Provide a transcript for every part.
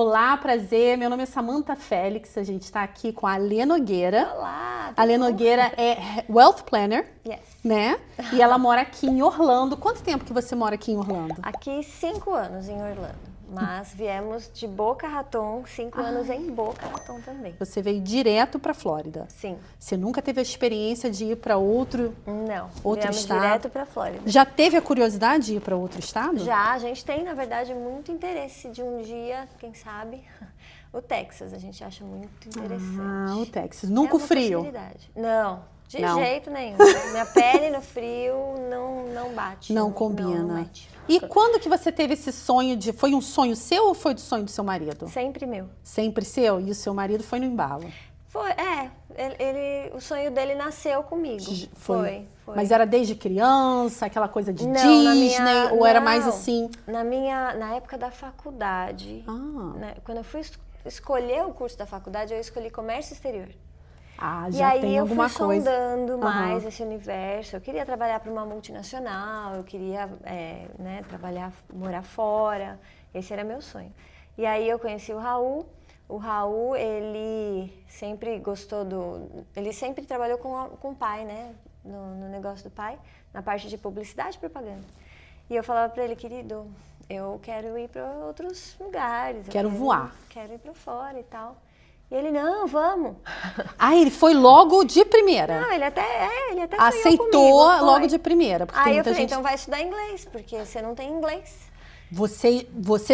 Olá, prazer. Meu nome é Samantha Félix. A gente está aqui com a Alê Nogueira. Olá! A Alê Nogueira é Wealth Planner, Yes. né? E ela mora aqui em Orlando. Quanto tempo que você mora aqui em Orlando? Aqui 5 anos em Orlando, mas viemos de Boca Raton, 5 anos em Boca Raton também. Você veio direto para Flórida. Sim. Você nunca teve a experiência de ir para outro Não, Outro viemos estado? direto para Flórida. Já teve a curiosidade de ir para outro estado? Já, a gente tem, na verdade, muito interesse de um dia, quem sabe, o Texas. A gente acha muito interessante. Ah, o Texas. Nunca É o uma frio. possibilidade. Não, de Não. jeito nenhum. Minha pele no frio não bate. Não combina. Não mete. E quando que você teve esse sonho de... Foi um sonho seu ou foi do sonho do seu marido? Sempre meu. Sempre seu? E o seu marido foi no embalo? Foi, o sonho dele nasceu comigo. Foi. Mas era desde criança, aquela coisa de Não, Disney, ou era mais assim? Na época da faculdade, né, quando eu fui escolher o curso da faculdade, eu escolhi comércio exterior. Ah, E já aí tem eu alguma fui coisa. sondando mais esse universo. Eu queria trabalhar para uma multinacional, eu queria trabalhar, morar fora. Esse era meu sonho. E aí eu conheci o Raul. O Raul, ele sempre gostou ele sempre trabalhou com o pai, né? No negócio do pai, na parte de publicidade e propaganda. E eu falava para ele, querido, eu quero ir para outros lugares. Quero voar. Quero ir para fora e tal. E ele, não, vamos. Ah, ele foi logo de primeira? Não, ele até aceitou sonhou comigo, logo de primeira. Porque tem Aí eu muita falei, gente... então vai estudar inglês, porque você não tem inglês. Você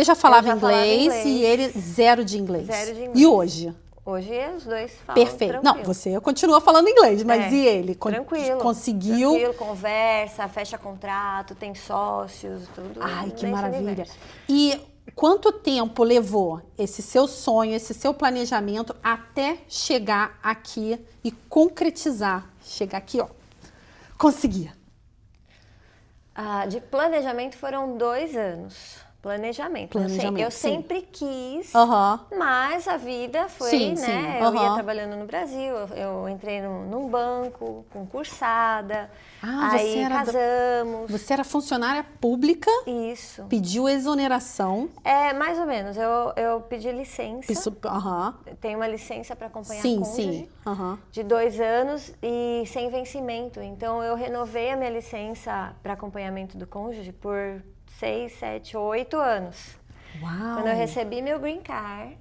já falava Eu já falava inglês e ele zero de inglês. Zero de inglês. E hoje? Hoje os dois falam Perfeito. tranquilo. Não, você continua falando inglês, mas e ele? Tranquilo. Conseguiu? Tranquilo, conversa, fecha contrato, tem sócios, tudo. Ai, que nesse maravilha. universo. E quanto tempo levou esse seu sonho, esse seu planejamento até chegar aqui e concretizar? Chegar aqui, ó. Conseguir. De planejamento foram 2 anos. Planejamento. Eu sempre quis, mas a vida foi, sim, né? Sim. Eu ia trabalhando no Brasil, eu entrei num banco, concursada, aí casamos. Você era funcionária pública? Isso. Pediu exoneração? Mais ou menos. Eu pedi licença. Tenho uma licença para acompanhar a cônjuge de 2 anos e sem vencimento. Então, eu renovei a minha licença para acompanhamento do cônjuge por 6, 7, 8 anos. Uau! Quando eu recebi meu green card,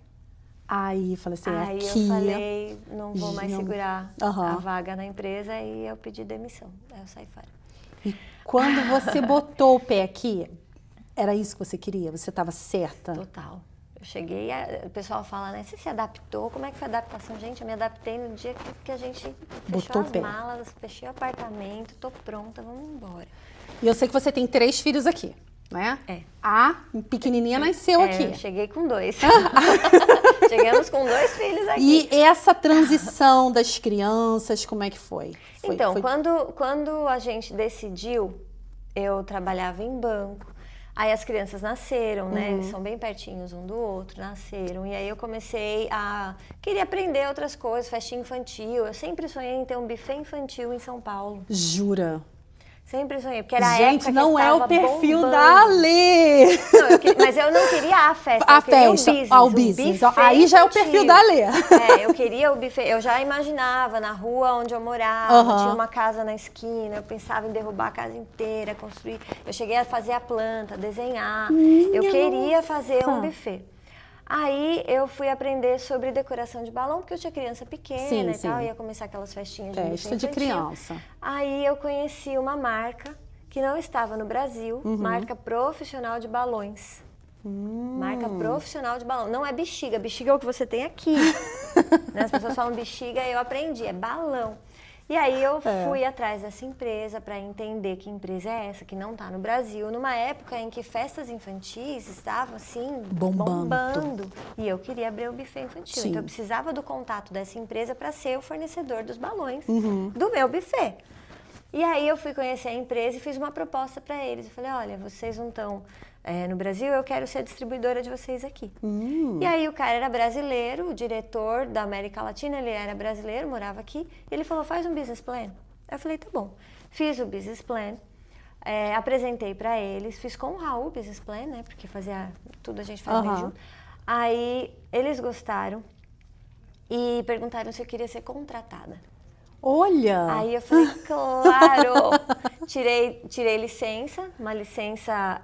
aí falei assim, aí aqui... eu falei, não vou mais segurar a vaga na empresa e eu pedi demissão. Aí eu saí fora. E quando você botou o pé aqui, era isso que você queria? Você estava certa? Total. Eu cheguei, o pessoal fala, né? Você se adaptou? Como é que foi a adaptação? Gente, eu me adaptei no dia que a gente fechou as malas, fechei o apartamento, tô pronta, vamos embora. E eu sei que você tem 3 filhos aqui, né? A pequenininha nasceu aqui. Eu cheguei com 2. Chegamos com 2 filhos aqui. E essa transição das crianças, como é que foi? Então, quando a gente decidiu, eu trabalhava em banco. Aí as crianças nasceram, né? Eles são bem pertinhos um do outro, nasceram. E aí eu comecei queria aprender outras coisas, festinha infantil. Eu sempre sonhei em ter um buffet infantil em São Paulo. Jura? Sempre sonhei, porque era a gente, época que não é o perfil bombando. da Alê. Mas eu não queria a festa, a eu queria festa, o business. Aí já é o perfil da Alê. Eu queria o buffet, eu já imaginava na rua onde eu morava, tinha uma casa na esquina, eu pensava em derrubar a casa inteira, construir. Eu cheguei a fazer a planta, desenhar, eu queria fazer um buffet. Aí eu fui aprender sobre decoração de balão, porque eu tinha criança pequena e tal, ia começar aquelas festinhas de festa de criança. Aí eu conheci uma marca que não estava no Brasil, marca profissional de balões. Marca profissional de balão. Não é bexiga, bexiga é o que você tem aqui. Né? As pessoas falam bexiga e eu aprendi, é balão. E aí eu fui atrás dessa empresa para entender que empresa é essa, que não está no Brasil, numa época em que festas infantis estavam assim, bombando. E eu queria abrir o buffet infantil. Então eu precisava do contato dessa empresa para ser o fornecedor dos balões do meu buffet. E aí eu fui conhecer a empresa e fiz uma proposta para eles. Eu falei, olha, vocês não estão no Brasil, eu quero ser a distribuidora de vocês aqui. E aí o cara era brasileiro, o diretor da América Latina, ele era brasileiro, morava aqui. E ele falou, faz um business plan. Eu falei, tá bom. Fiz o business plan, apresentei para eles, fiz com o Raul o business plan, né? Porque fazia tudo a gente fazia junto. Aí eles gostaram e perguntaram se eu queria ser contratada. Olha! Aí eu falei, claro! Tirei licença, uma licença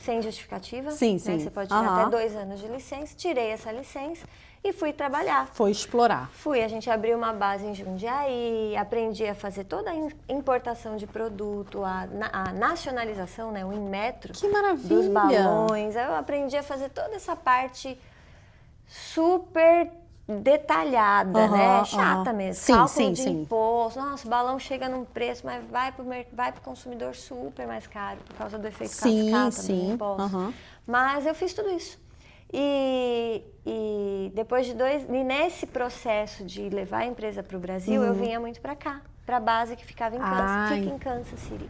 sem justificativa. Sim, né? sim. Você pode tirar até 2 anos de licença. Tirei essa licença e fui trabalhar. Foi explorar. A gente abriu uma base em Jundiaí, aprendi a fazer toda a importação de produto, a nacionalização, né, o Inmetro Que maravilha! dos balões. Eu aprendi a fazer toda essa parte super detalhada, né? Chata mesmo. Sim, Cálculo sim, de sim. imposto. Nossa, o balão chega num preço, mas vai pro consumidor super mais caro por causa do efeito cascata dos impostos. Mas eu fiz tudo isso. E depois de e nesse processo de levar a empresa para o Brasil, eu vinha muito para cá, para a base que ficava em Kansas, fica em Kansas City.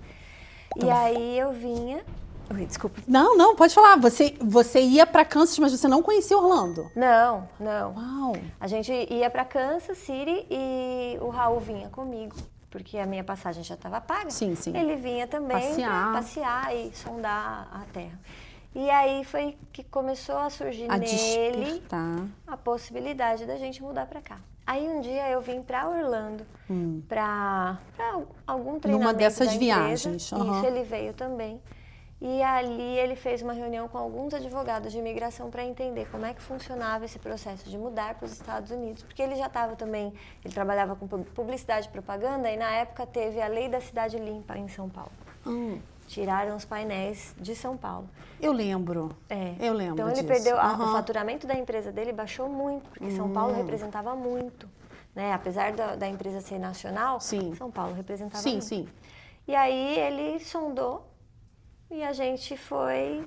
E aí eu vinha... Oi, desculpa. Não, pode falar. Você ia para Kansas, mas você não conhecia Orlando? Não. Uau! A gente ia para Kansas City e o Raul vinha comigo, porque a minha passagem já estava paga. Sim, sim. Ele vinha também para passear e sondar a terra. E aí foi que começou a surgir nele a possibilidade da gente mudar para cá. Aí um dia eu vim para Orlando para algum treinamento numa dessas da viagens. Isso, ele veio também. E ali ele fez uma reunião com alguns advogados de imigração para entender como é que funcionava esse processo de mudar para os Estados Unidos. Porque ele já estava também, ele trabalhava com publicidade e propaganda e na época teve a lei da cidade limpa em São Paulo. Tiraram os painéis de São Paulo. Eu lembro. Eu lembro Então ele disso. perdeu, o faturamento da empresa dele baixou muito, porque São Paulo representava muito. Né? Apesar da empresa ser nacional, São Paulo representava muito. Sim. E aí ele sondou e a gente foi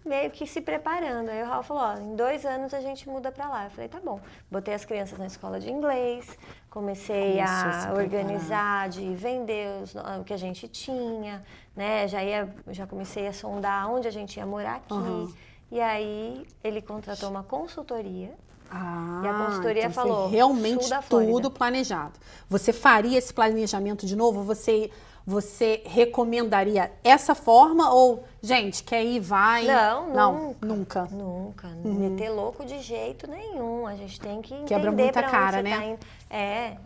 meio que se preparando. Aí o Raul falou, em 2 anos a gente muda pra lá. Eu falei, tá bom. Botei as crianças na escola de inglês, comecei a organizar, de vender o que a gente tinha, né? Já comecei a sondar onde a gente ia morar aqui. E aí ele contratou uma consultoria. E a consultoria então falou, foi realmente sul da Flórida. tudo planejado. Você faria esse planejamento de novo? Você recomendaria essa forma ou, gente, quer ir, vai? Não, nunca. Nunca. Meter louco de jeito nenhum. A gente tem que entender Quebra muita pra cara, onde você né? tá indo.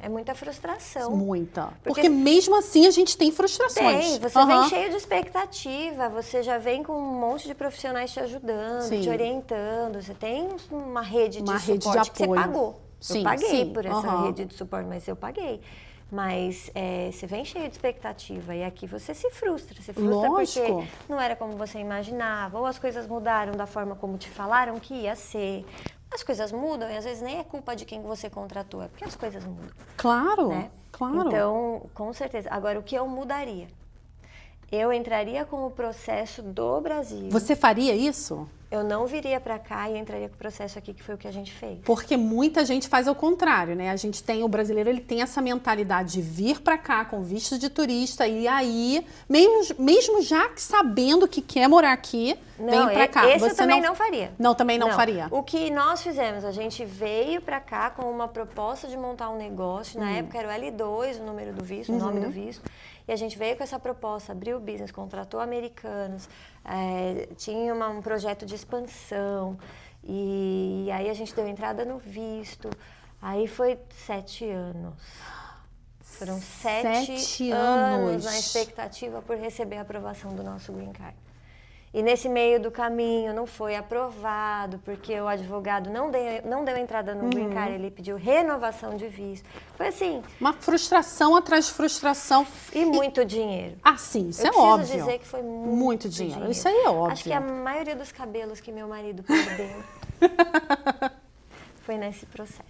É muita frustração. Muita. Porque mesmo assim a gente tem frustrações. Você vem cheio de expectativa, você já vem com um monte de profissionais te ajudando, te orientando. Você tem uma rede de suporte que você pagou. Eu paguei por essa rede de suporte, mas eu paguei. Mas você vem cheio de expectativa e aqui você se frustra. Se frustra porque não era como você imaginava, ou as coisas mudaram da forma como te falaram que ia ser. As coisas mudam e às vezes nem é culpa de quem você contratou, é porque as coisas mudam. Claro, né? claro. Então, com certeza. Agora, o que eu mudaria? Eu entraria com o processo do Brasil. Você faria isso? Eu não viria para cá e entraria com o processo aqui, que foi o que a gente fez. Porque muita gente faz ao contrário, né? O brasileiro, ele tem essa mentalidade de vir para cá com visto de turista e aí, mesmo já sabendo que quer morar aqui, vem para cá. Esse eu também não faria. Não, também não faria. O que nós fizemos, a gente veio para cá com uma proposta de montar um negócio. Na época era o L2, o número do visto, o nome do visto. E a gente veio com essa proposta, abriu o business, contratou americanos, tinha um projeto de expansão. E aí a gente deu entrada no visto. Aí foi 7 anos. Foram 7 anos na expectativa por receber a aprovação do nosso Green Card. E nesse meio do caminho não foi aprovado, porque o advogado não deu entrada no Green Card, ele pediu renovação de visto. Foi assim... Uma frustração atrás de frustração. E muito dinheiro. Ah, sim, isso é óbvio. Eu preciso dizer que foi muito dinheiro. Isso aí é óbvio. Acho que a maioria dos cabelos que meu marido perdeu foi nesse processo.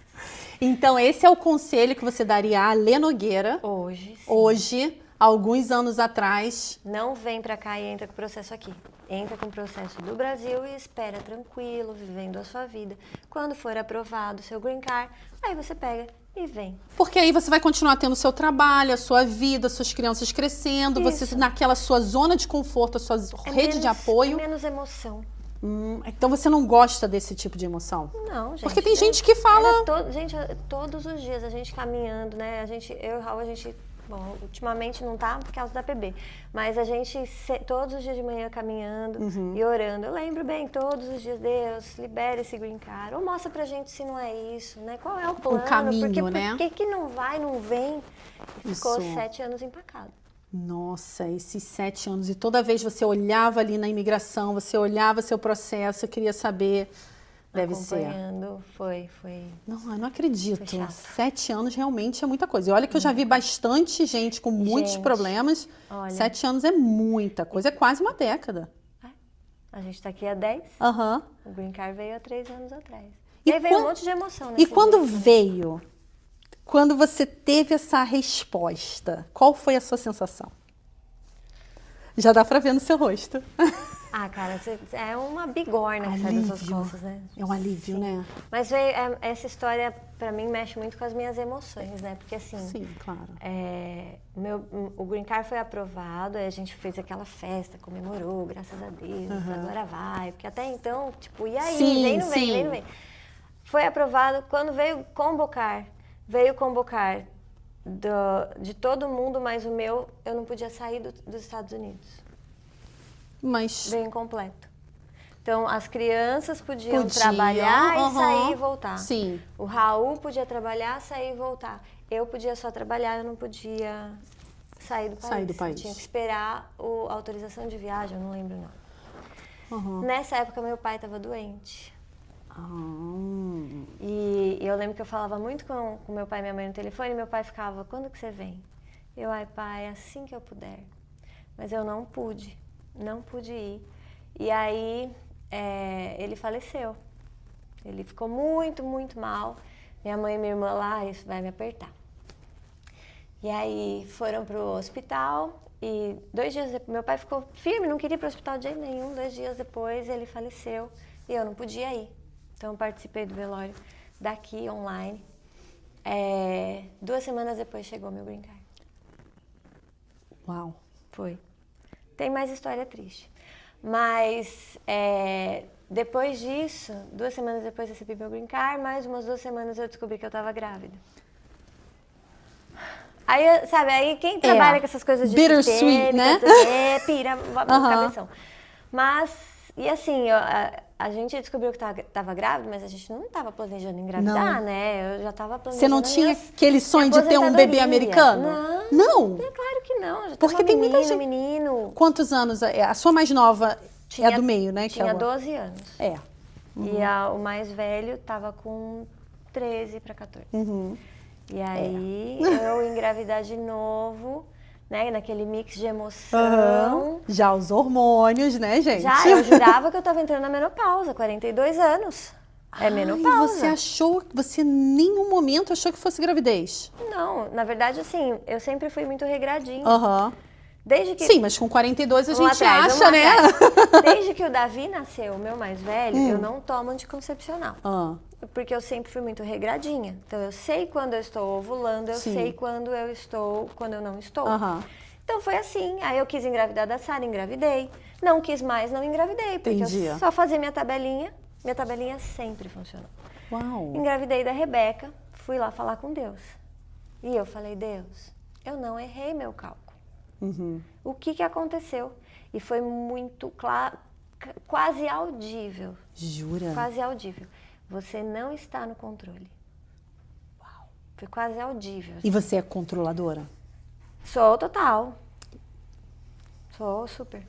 Então, esse é o conselho que você daria a Lê Nogueira. Hoje, sim. Hoje, alguns anos atrás. Não vem pra cá e entra com o processo aqui. Entra com o processo do Brasil e espera tranquilo, vivendo a sua vida. Quando for aprovado o seu Green Card, aí você pega e vem. Porque aí você vai continuar tendo o seu trabalho, a sua vida, suas crianças crescendo, você naquela sua zona de conforto, a sua rede de apoio. Menos emoção. Então você não gosta desse tipo de emoção? Não, gente. Porque tem gente que fala... Gente, todos os dias a gente caminhando, né? Eu e o Raul, a gente Bom, ultimamente não tá por causa da PB. Mas a gente, todos os dias de manhã caminhando e orando. Eu lembro bem, todos os dias, Deus, libera esse green card. Ou mostra pra gente se não é isso, né? Qual é o plano? O caminho, porque, né? Por que não vai, não vem? E ficou Isso. 7 anos empacado. Nossa, esses 7 anos. E toda vez você olhava ali na imigração, você olhava seu processo, eu queria saber... Deve ser. Acompanhando, foi. Não, eu não acredito. Foi chato. 7 anos realmente é muita coisa. E olha que eu já vi bastante gente com muitos problemas. Olha. 7 anos é muita coisa, é quase uma década. A gente tá aqui há 10. Aham. O green card veio há 3 anos atrás. E E aí veio um monte de emoção. E quando veio? Quando você teve essa resposta, qual foi a sua sensação? Já dá pra ver no seu rosto. Ah, cara, é uma bigorna que sai das suas costas, né? É um alívio, né? Mas essa história, pra mim, mexe muito com as minhas emoções, né? Porque assim... Sim, claro. O Green Card foi aprovado, aí a gente fez aquela festa, comemorou, graças a Deus, agora vai. Porque até então, tipo, e aí? Sim, vem, não vem, sim. vem, não vem. Foi aprovado, quando veio convocar de todo mundo, mas o meu, eu não podia sair dos Estados Unidos. Mas... Veio incompleto. Então, as crianças podiam trabalhar e sair e voltar. Sim. O Raul podia trabalhar, sair e voltar. Eu podia só trabalhar, eu não podia sair do país. Eu tinha que esperar a autorização de viagem, eu não lembro não. Nessa época, meu pai estava doente. E eu lembro que eu falava muito com meu pai e minha mãe no telefone, e meu pai ficava, quando que você vem? Eu, ai pai, assim que eu puder. Mas eu não pude ir. E aí, ele faleceu. Ele ficou muito, muito mal. Minha mãe e minha irmã lá, isso vai me apertar. E aí foram pro hospital e 2 dias depois, meu pai ficou firme, não queria ir pro hospital de jeito nenhum. 2 dias depois ele faleceu e eu não podia ir. Então eu participei do velório daqui, online. 2 semanas depois chegou meu green card. Uau. Foi. Tem mais história triste. Mas depois disso, 2 semanas depois recebi meu green card, mais umas 2 semanas eu descobri que eu estava grávida. Aí, sabe, aí quem trabalha com essas coisas de bittersweet, né? Pira no cabeção. Mas, e assim, a gente descobriu que estava grávida, mas a gente não estava planejando engravidar, né? Eu já estava planejando. Você não tinha aquele sonho de ter um bebê americano? Não. É claro que não. Já porque tem muita gente. Menino. Quantos anos? A sua mais nova é a do meio, né? Tinha 12 anos. E o mais velho estava com 13 para 14. E aí eu engravidar de novo, né? Naquele mix de emoção. Já os hormônios, né, gente? Já, eu jurava que eu estava entrando na menopausa, 42 anos. É menopausa. Você em nenhum momento achou que fosse gravidez? Não, na verdade, assim, eu sempre fui muito regradinha. Desde que... Sim, mas com 42 a gente acha, né? Desde que o Davi nasceu, o meu mais velho, eu não tomo anticoncepcional. Porque eu sempre fui muito regradinha. Então, eu sei quando eu estou ovulando, eu sei quando eu não estou. Então, foi assim. Aí, eu quis engravidar da Sara, engravidei. Não quis mais, não engravidei. Porque eu só fazia minha tabelinha. Minha tabelinha sempre funcionou. Uau! Engravidei da Rebeca, fui lá falar com Deus. E eu falei, Deus, eu não errei meu cálculo. O que aconteceu? E foi muito claro, quase audível. Jura? Quase audível. Você não está no controle. Uau. Foi quase audível. E você é controladora? Sou total. Sou super.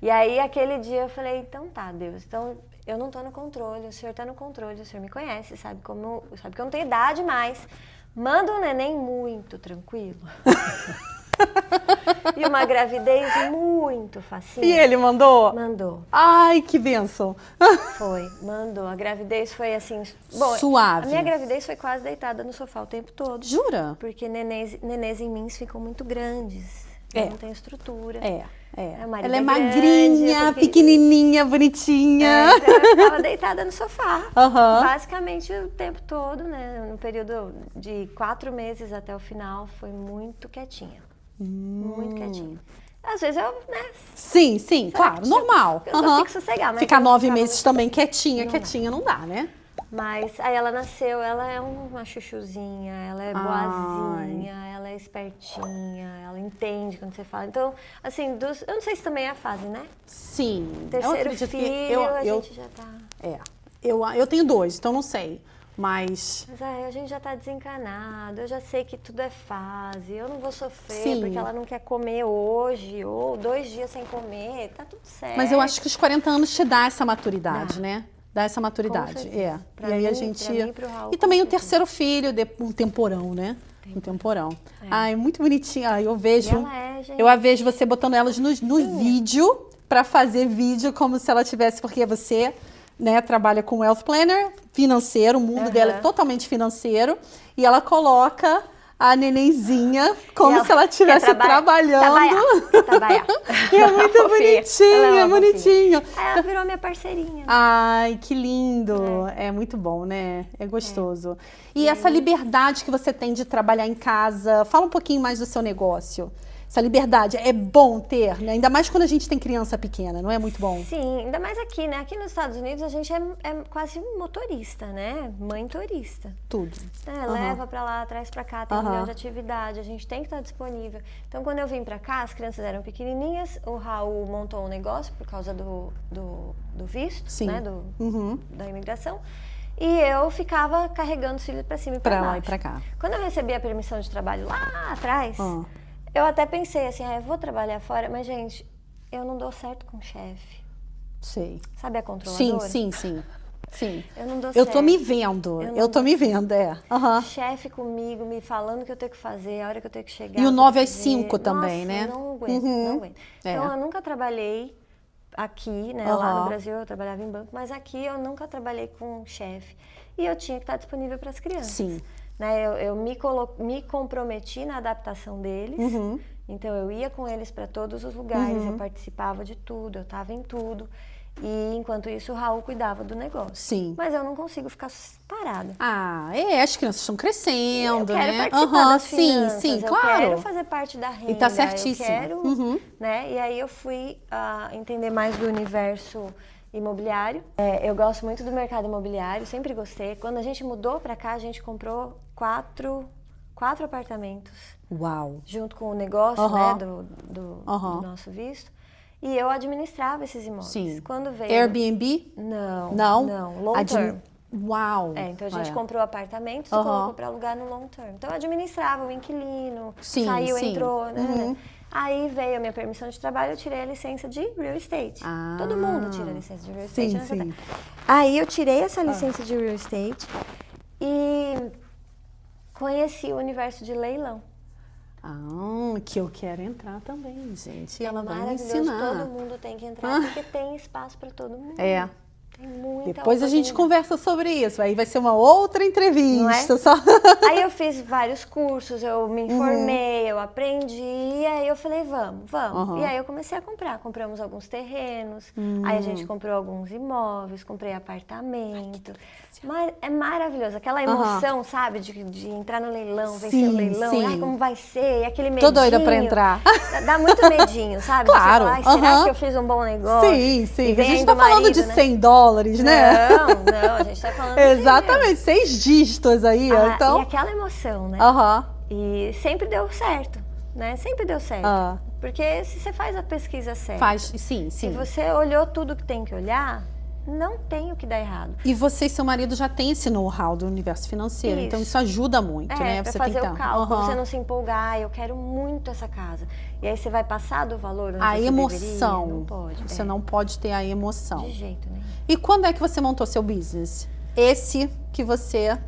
E aí, aquele dia, eu falei, então tá, Deus, então eu não tô no controle, o Senhor tá no controle, o Senhor me conhece, sabe que eu não tenho idade mais. Manda um neném muito tranquilo. E uma gravidez muito facinho. E ele mandou? Mandou. Ai, que bênção. Foi, mandou. A gravidez foi assim... Bom, suave. A minha gravidez foi quase deitada no sofá o tempo todo. Jura? Porque nenês em mim ficam muito grandes. Eu não tenho estrutura. Ela é magrinha, pequenininha, bonitinha. Então eu ficava deitada no sofá. Basicamente o tempo todo, né? No período de 4 meses até o final, foi muito quietinha. Muito quietinha. Às vezes eu, né? Sim, claro, normal. Eu só fico sossegada. Ficar 9 meses também quietinha não dá, né? Mas aí ela nasceu, ela é uma chuchuzinha, ela é boazinha, ela é espertinha, ela entende quando você fala. Então, assim, eu não sei se também é a fase, né? Sim. Terceiro filho, a gente já tá... Eu tenho 2, então não sei. Mas a gente já tá desencanado, eu já sei que tudo é fase, eu não vou sofrer Sim. porque ela não quer comer hoje, ou 2 dias sem comer, tá tudo certo. Mas eu acho que os 40 anos te dá essa maturidade, né? Dá essa maturidade. Pra E aí mim, a gente. pra mim e pro Raul, e também o com certeza. terceiro filho, um temporão, né? Um temporão. Ai, muito bonitinha. Ai, eu vejo. E ela gente. Eu a vejo você botando elas no vídeo pra fazer vídeo como se ela tivesse, porque você, né, trabalha com Wealth Planner financeiro, o mundo dela é totalmente financeiro, e ela coloca a nenenzinha como se ela estivesse trabalhando. Trabalhar. E é muito bonitinho, é bonitinho. Ela virou minha parceirinha. Ai, que lindo. É muito bom, né? É gostoso. E essa liberdade que você tem de trabalhar em casa, fala um pouquinho mais do seu negócio. Essa liberdade é bom ter, né? Ainda mais quando a gente tem criança pequena, não é muito bom? Sim, ainda mais aqui, né? Aqui nos Estados Unidos a gente é quase motorista, né? Mãe turista. Tudo. Leva pra lá, traz pra cá, tem um milhão de atividade, a gente tem que estar disponível. Então, quando eu vim pra cá, as crianças eram pequenininhas, o Raul montou um negócio por causa do visto, Sim. né? Da imigração. E eu ficava carregando os filhos pra cima e pra baixo. Lá e pra cá. Quando eu recebi a permissão de trabalho lá atrás... Eu até pensei assim, eu vou trabalhar fora, mas, gente, eu não dou certo com chefe. Sei. Sabe a controladora? Sim. Eu não dou certo. Eu tô me vendo, Chefe comigo, me falando o que eu tenho que fazer, a hora que eu tenho que chegar. E o 9 às 5 também, né? Não aguento. Então, eu nunca trabalhei aqui, né? Lá no Brasil eu trabalhava em banco, mas aqui eu nunca trabalhei com chefe. E eu tinha que estar disponível para as crianças. Sim. Né, eu me comprometi na adaptação deles, então eu ia com eles para todos os lugares, eu participava de tudo, eu estava em tudo. E enquanto isso o Raul cuidava do negócio. Sim. Mas eu não consigo ficar parada. As crianças estão crescendo, eu quero né? Participar das finanças, sim, eu claro. quero fazer parte da renda. E tá certíssimo. Eu quero, né? E aí eu fui entender mais do universo imobiliário. Eu gosto muito do mercado imobiliário, sempre gostei. Quando a gente mudou para cá, a gente comprou 4 apartamentos. Uau! Junto com o negócio, né, do nosso visto. E eu administrava esses imóveis. Sim. Quando veio... Airbnb? Não. Long term. Uau! Então a gente comprou apartamentos e colocou para alugar no long term. Então eu administrava o inquilino, saiu, entrou, né? Aí veio a minha permissão de trabalho, eu tirei a licença de real estate. Todo mundo tira a licença de real estate nessa terra. Aí eu tirei essa licença de real estate e conheci o universo de leilão. Que eu quero entrar também, gente. Ela vai me maravilhoso, ensinar. Todo mundo tem que entrar, porque tem espaço para todo mundo. Tem muita Depois a gente conversa sobre isso. Aí vai ser uma outra entrevista. Não é? Aí eu fiz vários cursos, eu me informei, eu aprendi. E aí eu falei, vamos. E aí eu comecei a comprar. Compramos alguns terrenos. Aí a gente comprou alguns imóveis, comprei apartamento. Mas é maravilhoso. Aquela emoção, sabe? De entrar no leilão, vencer o leilão. Ai, como vai ser? E aquele medinho. Tô doida pra entrar. Dá muito medinho, sabe? Claro. Você fala, será que eu fiz um bom negócio? Sim. A gente tá falando de $100, né? Não, a gente tá falando Exatamente, 6 dígitos aí, então... E aquela emoção, né? E sempre deu certo, né? Sempre deu certo. Porque se você faz a pesquisa certa... Sim. Se você olhou tudo que tem que olhar, não tem o que dar errado. E você e seu marido já têm esse know-how do universo financeiro, então isso ajuda muito, né? Pra fazer o cálculo, você não se empolgar, eu quero muito essa casa. E aí você vai passar do valor onde a você emoção. Deveria, não pode. Você não pode ter a emoção. De jeito nenhum. E quando é que você montou seu business? Esse que você...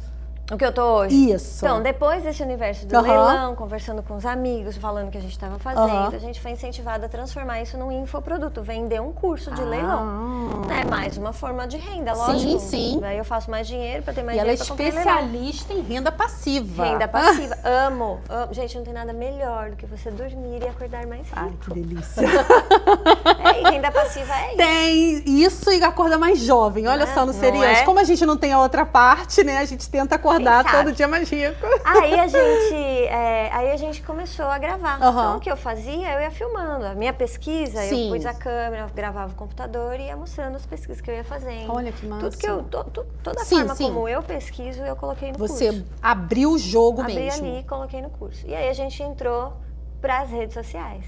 O que eu tô hoje? Isso. Então, depois desse universo do leilão, conversando com os amigos, falando o que a gente estava fazendo, a gente foi incentivada a transformar isso num infoproduto, vender um curso de leilão. É mais uma forma de renda, lógico. Sim. Aí eu faço mais dinheiro para ter mais dinheiro. E ela é especialista em renda passiva. Renda passiva. Amo. Gente, não tem nada melhor do que você dormir e acordar mais cedo. Ai, que delícia. E renda passiva é isso. Tem isso e acordar mais jovem. Olha só no seriado. Como a gente não tem a outra parte, né? A gente tenta acordar acordar Quem sabe? todo dia mais rico. Aí a gente começou a gravar. Aham. Então, o que eu fazia, eu ia filmando. A minha pesquisa, Sim. eu pus a câmera, gravava o computador e ia mostrando as pesquisas que eu ia fazendo. Olha que massa. Tudo que eu, toda a Sim, forma sim. como eu pesquiso, eu coloquei no Você curso. abriu o jogo Abri mesmo. ali e coloquei no curso. E aí a gente entrou para as redes sociais.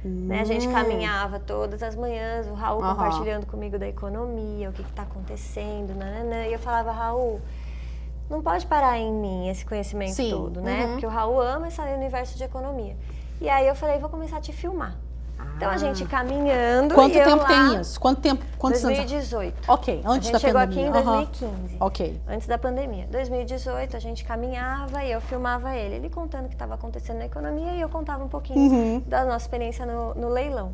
Né? A gente caminhava todas as manhãs, o Raul Aham. compartilhando comigo da economia, o que está acontecendo, nananã. E eu falava, Raul, não pode parar em mim esse conhecimento Sim. todo, né? Uhum. Porque o Raul ama esse universo de economia. E aí eu falei, vou começar a te filmar. Então a gente caminhando. Quanto e eu tempo lá, tem isso? Quantos anos? 2018. Ok, A antes gente da chegou pandemia. aqui em Aham. 2015. Ok. Antes da pandemia. 2018, a gente caminhava e eu filmava ele. Ele contando o que estava acontecendo na economia e eu contava um pouquinho da nossa experiência no leilão.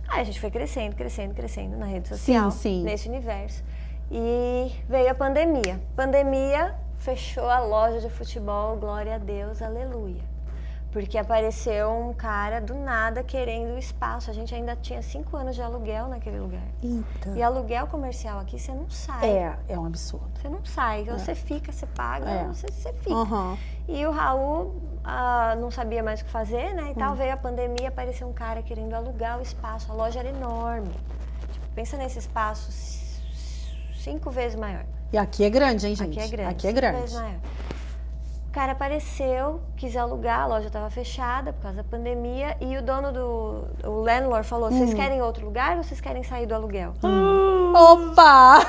Aí a gente foi crescendo, crescendo, crescendo na rede social, sim. nesse universo. E veio a pandemia. Pandemia fechou a loja de futebol, glória a Deus, aleluia. Porque apareceu um cara do nada querendo espaço. A gente ainda tinha 5 anos de aluguel naquele lugar. Eita. E aluguel comercial aqui, você não sai. É um absurdo. Você não sai, você fica, você paga, É. você fica. Aham. E o Raul não sabia mais o que fazer, né? E tal, veio a pandemia, apareceu um cara querendo alugar o espaço. A loja era enorme. Tipo, pensa nesse espaço 5 vezes maior. E aqui é grande, hein, gente? Aqui é grande. Aqui é 5 grande. vezes maior. O cara apareceu, quis alugar, a loja estava fechada por causa da pandemia e o dono o landlord falou, vocês querem outro lugar ou vocês querem sair do aluguel? Opa!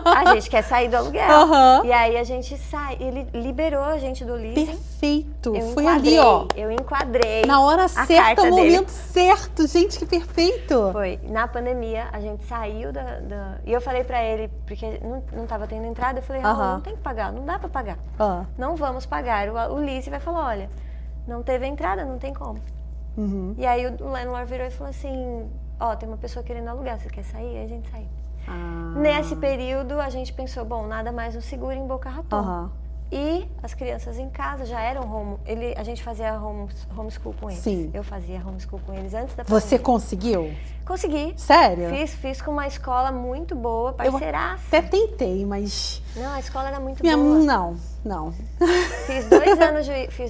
A gente quer sair do aluguel. Aham. E aí a gente ele liberou a gente do leasing. Perfeito. Eu Foi enquadrei, ali, ó. Eu enquadrei. Na hora a certa, carta o dele. momento certo. Gente, que perfeito. Foi. Na pandemia, a gente saiu E eu falei pra ele, porque não tava tendo entrada, eu falei, Raul, Aham. não tem que pagar, não dá pra pagar. Ah. Não vamos pagar. O lease vai falar, olha, não teve entrada, não tem como. Uhum. E aí o landlord virou e falou assim, ó, tem uma pessoa querendo alugar, você quer sair? Aí a gente saiu. Ah. Nesse período, a gente pensou, bom, nada mais nos segura em Boca Raton. Aham. E as crianças em casa já eram a gente fazia homeschool com eles. Sim. Eu fazia homeschool com eles antes da Você pandemia. conseguiu? Consegui. Sério? Fiz com uma escola muito boa, Eu parceiraça. até tentei, mas... Não, a escola era muito Minha boa. Não. Fiz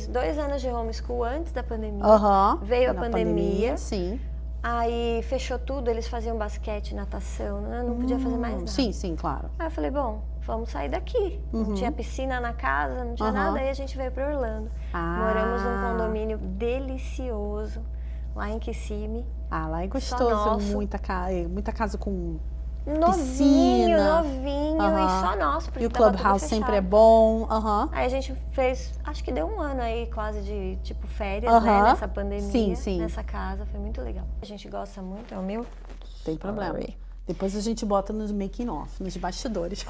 2 anos de homeschool antes da pandemia. Aham. Veio a Na pandemia. Sim. Aí fechou tudo, eles faziam basquete, natação, não podia fazer mais nada. Sim, claro. Aí eu falei, bom, vamos sair daqui. Não tinha piscina na casa, não tinha nada, aí a gente veio para Orlando. Ah. Moramos num condomínio delicioso, lá em Kissimmee. Ah, lá é Só gostoso. nosso. Muita casa com... Novinho, Piscina. novinho, Aham. e só nosso. porque E o tava tudo Clubhouse sempre é fechado. bom. Aham. Aí a gente fez, acho que deu 1 ano aí quase de, tipo, férias, né, Aham. nessa pandemia. Sim. Nessa casa, foi muito legal. A gente gosta muito, é o meu. Tem problema. Sorry. Depois a gente bota nos making off, nos bastidores.